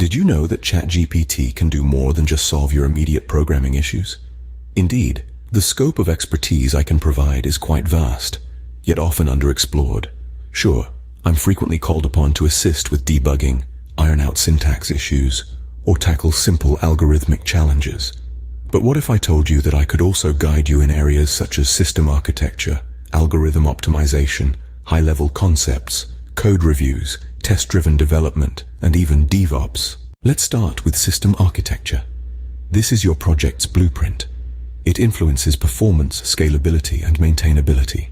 Did you know that ChatGPT can do more than just solve your immediate programming issues? Indeed, the scope of expertise I can provide is quite vast, yet often underexplored. Sure, I'm frequently called upon to assist with debugging, iron out syntax issues, or tackle simple algorithmic challenges. But what if I told you that I could also guide you in areas such as system architecture, algorithm optimization, high-level concepts, code reviews, test-driven development, and even DevOps? Let's start with system architecture. This is your project's blueprint. It influences performance, scalability, and maintainability.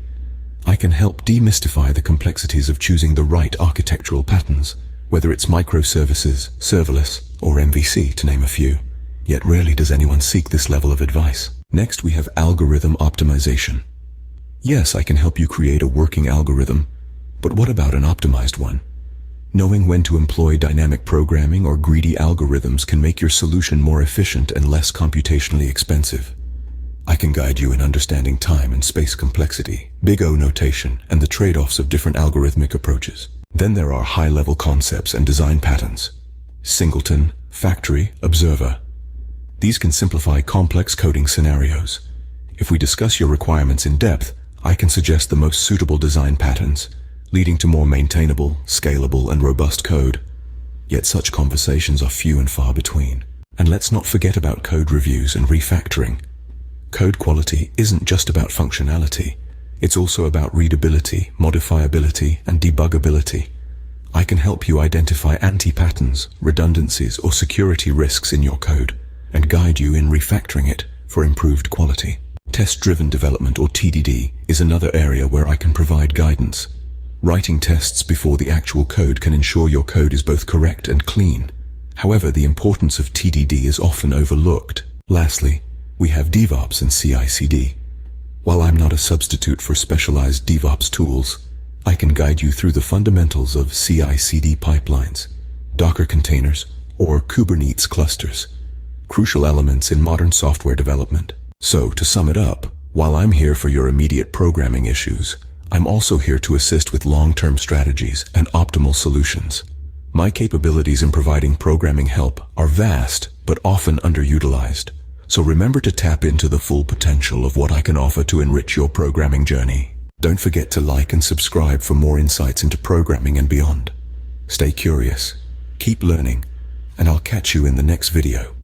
I can help demystify the complexities of choosing the right architectural patterns, whether it's microservices, serverless, or MVC, to name a few. Yet rarely does anyone seek this level of advice. Next, we have algorithm optimization. Yes, I can help you create a working algorithm, but what about an optimized one? Knowing when to employ dynamic programming or greedy algorithms can make your solution more efficient and less computationally expensive. I can guide you in understanding time and space complexity, big O notation, and the trade-offs of different algorithmic approaches. Then there are high-level concepts and design patterns. Singleton, factory, observer. These can simplify complex coding scenarios. If we discuss your requirements in depth, I can suggest the most suitable design patterns, leading to more maintainable, scalable, and robust code. Yet such conversations are few and far between. And let's not forget about code reviews and refactoring. Code quality isn't just about functionality. It's also about readability, modifiability, and debuggability. I can help you identify anti-patterns, redundancies, or security risks in your code, and guide you in refactoring it for improved quality. Test-driven development, or TDD, is another area where I can provide guidance. Writing tests before the actual code can ensure your code is both correct and clean. However, the importance of TDD is often overlooked. Lastly, we have DevOps and CI/CD. While I'm not a substitute for specialized DevOps tools, I can guide you through the fundamentals of CI/CD pipelines, Docker containers, or Kubernetes clusters, crucial elements in modern software development. So, to sum it up, while I'm here for your immediate programming issues, I'm also here to assist with long-term strategies and optimal solutions. My capabilities in providing programming help are vast, but often underutilized. So remember to tap into the full potential of what I can offer to enrich your programming journey. Don't forget to like and subscribe for more insights into programming and beyond. Stay curious, keep learning, and I'll catch you in the next video.